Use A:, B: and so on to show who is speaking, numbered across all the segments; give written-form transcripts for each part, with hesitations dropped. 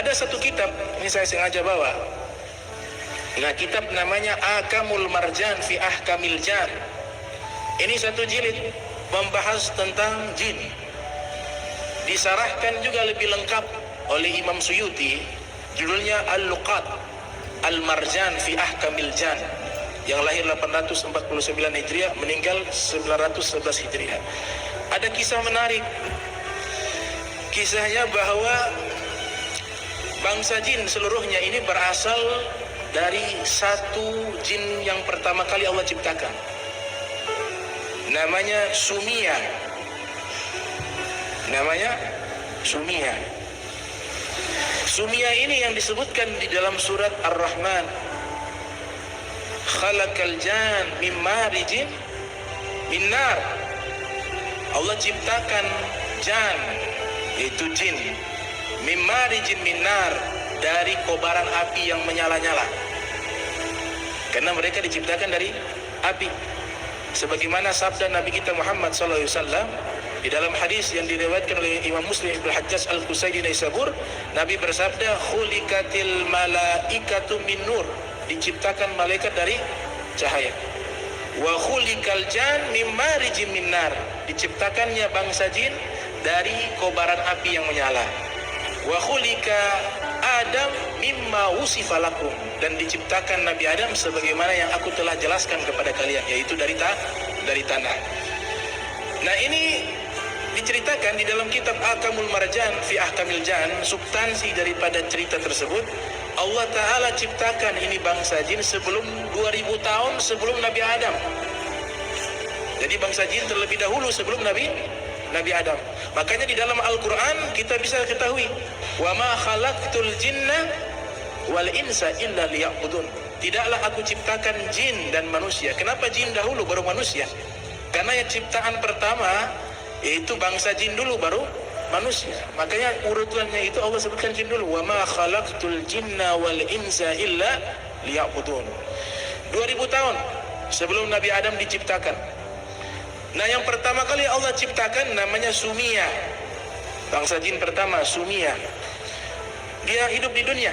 A: Ada satu kitab, ini saya sengaja bawa. Nah, kitab namanya Akamul Marjan fi Ahkamil Jan. Ini satu jilid membahas tentang jin. Disarahkan juga lebih lengkap oleh Imam Suyuti, judulnya Al-Luqat Al-Marjan fi Ahkamil Jan, yang lahir 849 Hijriah, meninggal 911 Hijriah. Ada kisah menarik. Kisahnya bahwa bangsa jin seluruhnya ini berasal dari satu jin yang pertama kali Allah ciptakan. Namanya Sumia. Namanya Sumia. Sumia ini yang disebutkan di dalam surat Ar-Rahman. Khalaqal jan min marijin min nar. Allah ciptakan jan, yaitu jin, min marijin min nar, dari kobaran api yang menyala-nyala. Karena mereka diciptakan dari api. Sebagaimana sabda Nabi kita Muhammad SAW di dalam hadis yang diriwayatkan oleh Imam Muslim Ibnu Hajjaj Al-Qusaidi Naisabur, Nabi bersabda, khuliqatil malaikatu min nur, diciptakan malaikat dari cahaya. Wa khuliqal jan min marijin min nar, diciptakannya bangsa jin dari kobaran api yang menyala. Wa khuliqa Adam mimma wusifa lakum, dan diciptakan Nabi Adam sebagaimana yang aku telah jelaskan kepada kalian, yaitu dari tanah. Nah, ini diceritakan di dalam kitab Akamul Marjan fi Ahkamil Jan. Substansi daripada cerita tersebut, Allah Ta'ala ciptakan ini bangsa jin sebelum 2000 tahun sebelum Nabi Adam. Jadi bangsa jin terlebih dahulu sebelum Nabi Adam. Makanya di dalam Al-Quran kita bisa ketahui, wa ma khalaqtul jinna wal insa illa liya'budun. Tidaklah aku ciptakan jin dan manusia. Kenapa jin dahulu baru manusia? Karena yang ciptaan pertama yaitu bangsa jin dulu baru manusia. Makanya urutannya itu Allah sebutkan jin dulu. Wa ma khalaqtul jinna wal insa illa liya'budun. 2000 tahun sebelum Nabi Adam diciptakan. Nah, yang pertama kali Allah ciptakan namanya Sumia. Bangsa jin pertama, Sumia. Dia hidup di dunia.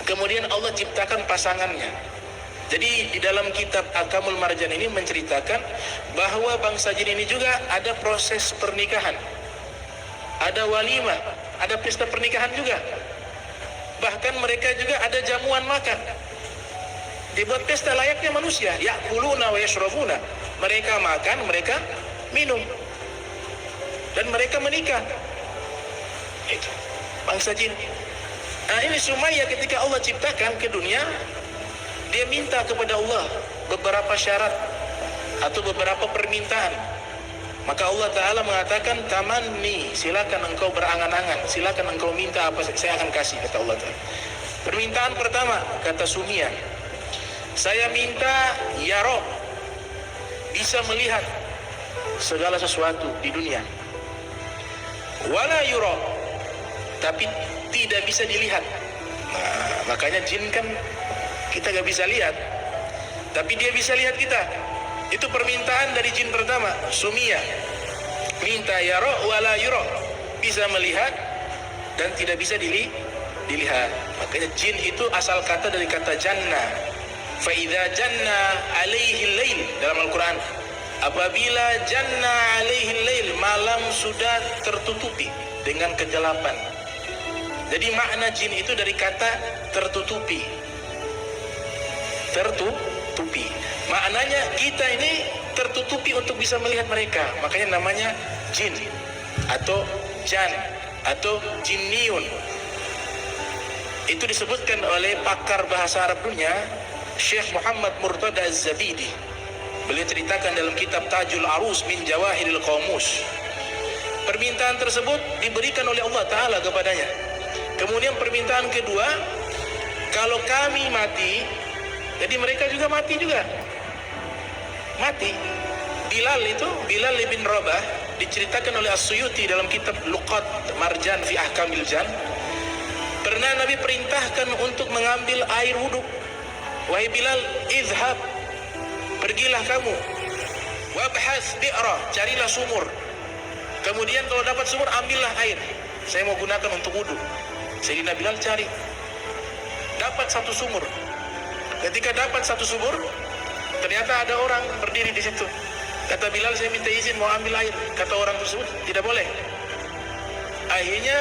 A: Kemudian Allah ciptakan pasangannya. Jadi di dalam kitab Akamul Marjan ini menceritakan bahwa bangsa jin ini juga ada proses pernikahan. Ada walimah, ada pesta pernikahan juga. Bahkan mereka juga ada jamuan makan. Dibuat pesta layaknya manusia, ya'kuluna wa yashrabuna. Mereka makan, mereka minum, dan mereka menikah. Itu bangsa jin. Nah, ini Sumayyah ketika Allah ciptakan ke dunia, dia minta kepada Allah beberapa syarat atau beberapa permintaan. Maka Allah Ta'ala mengatakan, tamanni, silakan engkau berangan-angan, silakan engkau minta apa saya akan kasih, kata Allah Ta'ala. Permintaan pertama, kata Sumia, saya minta yaro, bisa melihat segala sesuatu di dunia. Wala yuro, tapi tidak bisa dilihat. Nah, makanya jin kan kita gak bisa lihat, tapi dia bisa lihat kita. Itu permintaan dari jin pertama, Sumia. Minta yaro wala yuro, bisa melihat dan tidak bisa dilihat. Makanya jin itu asal kata dari kata jannah. Fa'idha janna alaihi lail, dalam Al-Quran, apabila janna alaihi lail, malam sudah tertutupi dengan kegelapan. Jadi makna jin itu dari kata tertutupi. Tertutupi. Maknanya kita ini tertutupi untuk bisa melihat mereka. Makanya namanya jin atau jan atau jinniun. Itu disebutkan oleh pakar bahasa Arab dunia, Syekh Muhammad Murtada Az-Zabidi. Beliau ceritakan dalam kitab Tajul Arus min Jawahiril Qamus. Permintaan tersebut diberikan oleh Allah Ta'ala kepadanya. Kemudian permintaan kedua, kalau kami mati, jadi mereka juga mati juga. Mati. Bilal bin Rabah, diceritakan oleh As-Suyuti dalam kitab Luqat Marjan fi Ahkamil Jan, pernah Nabi perintahkan untuk mengambil air wudhu. Wahai Bilal, izhab, pergilah kamu, wabhas bi'ra, carilah sumur. Kemudian kalau dapat sumur, ambillah air, saya mau gunakan untuk wudhu. Sayyidina Bilal cari, dapat satu sumur. Ketika dapat satu sumur, ternyata ada orang berdiri di situ. Kata Bilal, saya minta izin mau ambil air. Kata orang tersebut, tidak boleh. Akhirnya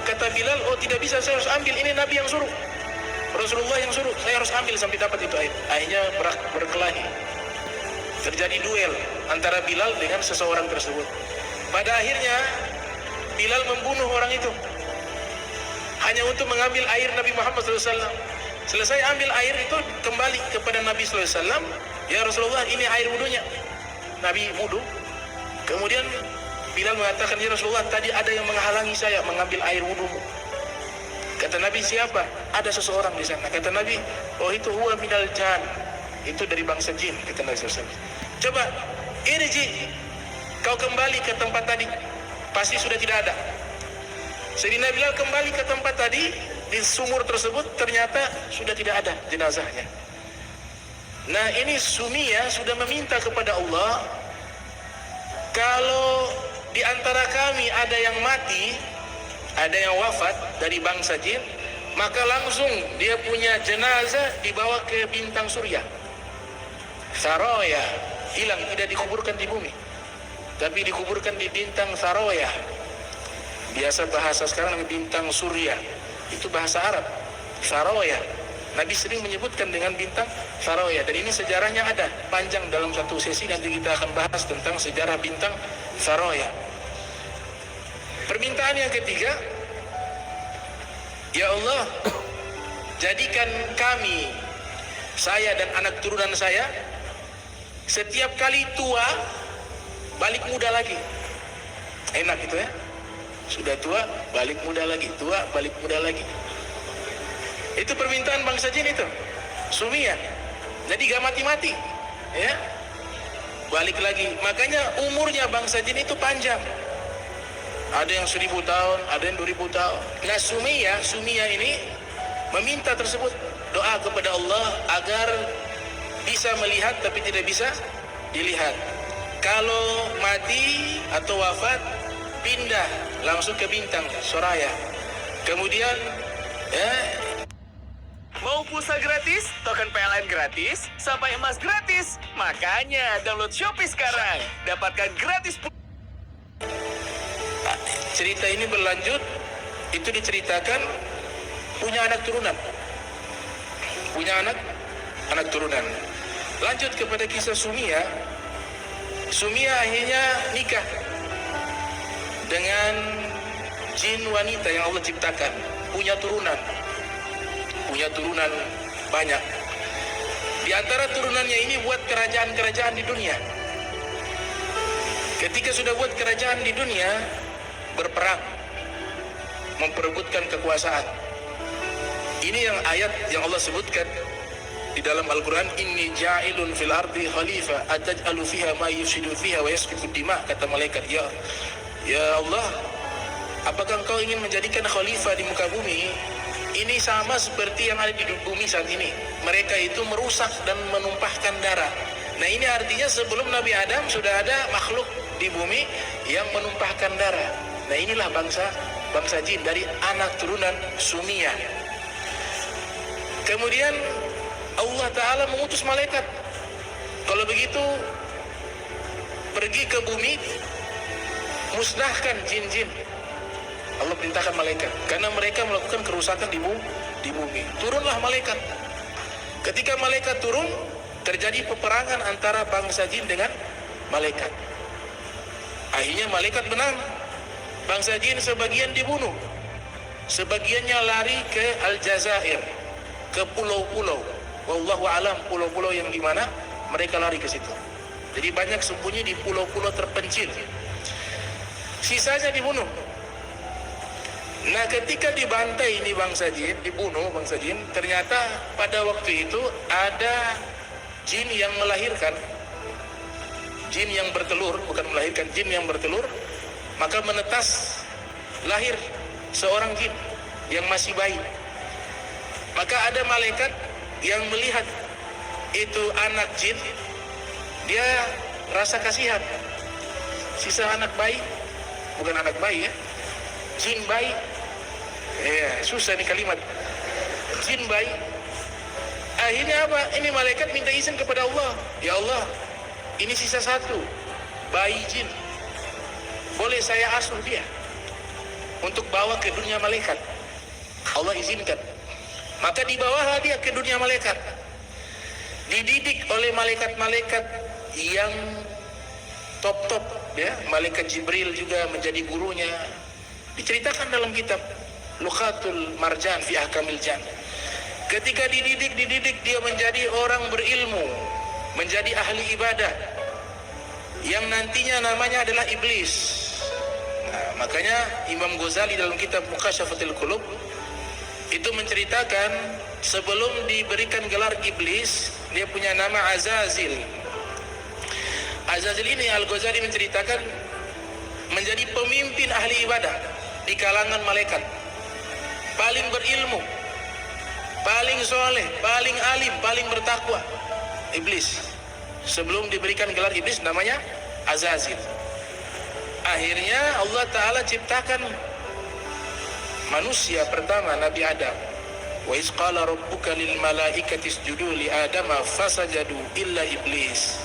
A: kata Bilal, oh tidak bisa, saya harus ambil, ini Nabi yang suruh, Rasulullah yang suruh, saya harus ambil sampai dapat itu air. Akhirnya berkelahi, terjadi duel antara Bilal dengan seseorang tersebut. Pada akhirnya Bilal membunuh orang itu hanya untuk mengambil air Nabi Muhammad SAW. Selesai ambil air itu, kembali kepada Nabi SAW, ya Rasulullah, ini air wudunya. Nabi wudu. Kemudian Bilal mengatakan, ya Rasulullah, tadi ada yang menghalangi saya mengambil air wudumu. Kata Nabi, siapa? Ada seseorang di sana. Kata Nabi, oh itu huwa minal jan, itu dari bangsa jin. Kata Nabi SAW, coba irji, kau kembali ke tempat tadi, pasti sudah tidak ada. Sayyidina Bilal kembali ke tempat tadi, di sumur tersebut ternyata sudah tidak ada jenazahnya. Nah, ini Sumiyah sudah meminta kepada Allah, kalau di antara kami ada yang mati, ada yang wafat dari bangsa jin, maka langsung dia punya jenazah dibawa ke bintang surya. Saroya, hilang, tidak dikuburkan di bumi, tapi dikuburkan di bintang Saroya. Biasa bahasa sekarang bintang surya, itu bahasa Arab, Saroya. Nabi sering menyebutkan dengan bintang Saroya, dan ini sejarahnya ada panjang dalam satu sesi, nanti kita akan bahas tentang sejarah bintang Saroya. Permintaan yang ketiga, ya Allah, jadikan kami, saya dan anak turunan saya, setiap kali tua balik muda lagi. Enak itu ya, sudah tua balik muda lagi, tua balik muda lagi. Itu permintaan bangsa jin itu, Sumiyah. Jadi gak mati-mati, ya, balik lagi. Makanya umurnya bangsa jin itu panjang. Ada yang 1000 tahun, ada yang 2000 tahun. Nah, Sumiyah ini meminta tersebut, doa kepada Allah agar bisa melihat tapi tidak bisa dilihat. Kalau mati atau wafat, pindah langsung ke bintang Soraya. Kemudian
B: mau pulsa gratis, token PLN gratis, sampai emas gratis. Makanya download Shopee sekarang, dapatkan gratis.
A: Cerita ini berlanjut, itu diceritakan punya anak turunan, anak turunan. Lanjut kepada kisah Sumiyah. Sumiyah akhirnya nikah dengan jin wanita yang Allah ciptakan, punya turunan banyak. Di antara turunannya ini buat kerajaan-kerajaan di dunia. Ketika sudah buat kerajaan di dunia, berperang, memperebutkan kekuasaan. Ini yang ayat yang Allah sebutkan di dalam Al-Quran, inni ja'ilun fil ardi khalifah ataj'alu fiha ma yufsidu fiha wa yasfiku dima. Kata malaikat, ya Allah, apakah engkau ingin menjadikan khalifah di muka bumi? Ini sama seperti yang ada di bumi saat ini. Mereka itu merusak dan menumpahkan darah. Nah, ini artinya sebelum Nabi Adam sudah ada makhluk di bumi yang menumpahkan darah. Nah, inilah bangsa jin dari anak turunan Sumiyah. Kemudian Allah Ta'ala mengutus malaikat, kalau begitu pergi ke bumi, musnahkan jin-jin. Allah perintahkan malaikat, karena mereka melakukan kerusakan di bumi. Turunlah malaikat. Ketika malaikat turun, terjadi peperangan antara bangsa jin dengan malaikat. Akhirnya malaikat menang. Bangsa jin sebagian dibunuh, sebagiannya lari ke Al-Jazair, ke pulau-pulau. Wallahu alam, pulau-pulau yang di mana mereka lari ke situ. Jadi banyak sembunyi di pulau-pulau terpencil. Sisanya dibunuh. Nah, ketika dibantai ini bangsa jin, dibunuh bangsa jin, ternyata pada waktu itu ada jin yang melahirkan, jin yang bertelur, bukan melahirkan, jin yang bertelur, maka menetas, lahir seorang jin yang masih bayi. Maka ada malaikat yang melihat itu anak jin, dia rasa kasihan. Sisa anak bayi, bukan anak bayi ya, jin bayi. Susah nih kalimat. Jin bayi. Akhirnya apa? Ini malaikat minta izin kepada Allah. Ya Allah, ini sisa satu, bayi jin. Boleh saya asuh dia untuk bawa ke dunia malaikat? Allah izinkan. Maka dibawalah dia ke dunia malaikat. Dididik oleh malaikat-malaikat yang top-top, ya. Malaikat Jibril juga menjadi gurunya. Diceritakan dalam kitab Lukhatul Marjan fi Ahkamil Jan. Ketika dididik dia menjadi orang berilmu, menjadi ahli ibadah yang nantinya namanya adalah iblis. Nah, makanya Imam Ghazali dalam kitab Muqasyafatul Qulub itu menceritakan sebelum diberikan gelar iblis, dia punya nama Azazil. Azazil ini Al-Ghazali menceritakan menjadi pemimpin ahli ibadah di kalangan malaikat, paling berilmu, paling soleh, paling alim, paling bertakwa. Iblis sebelum diberikan gelar iblis namanya Azazil. Akhirnya Allah Ta'ala ciptakan manusia pertama, Nabi Adam. Wa iz qala rabbuka lil malaikati isjudu li adama fasajadu illa iblis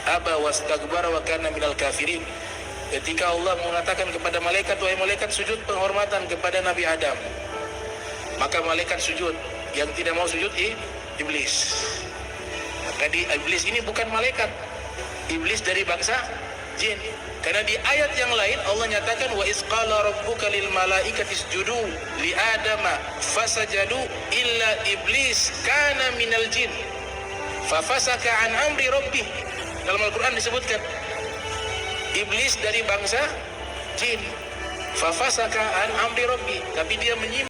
A: aba wastakbara wa kana minal kafirin. Ketika Allah mengatakan kepada malaikat, wahai malaikat, sujud penghormatan kepada Nabi Adam, maka malaikat sujud. Yang tidak mau sujud iblis. Maka iblis ini bukan malaikat, iblis dari bangsa jin. Karena di ayat yang lain Allah nyatakan wa iz qala rabbuka lil malaikati isjudu li adama fasajadu illa iblis kana minal jin fafasaka an amri rabbih. Dalam Al-Qur'an disebutkan iblis dari bangsa jin, fafasaka an amri rabbih, tapi dia menyimpang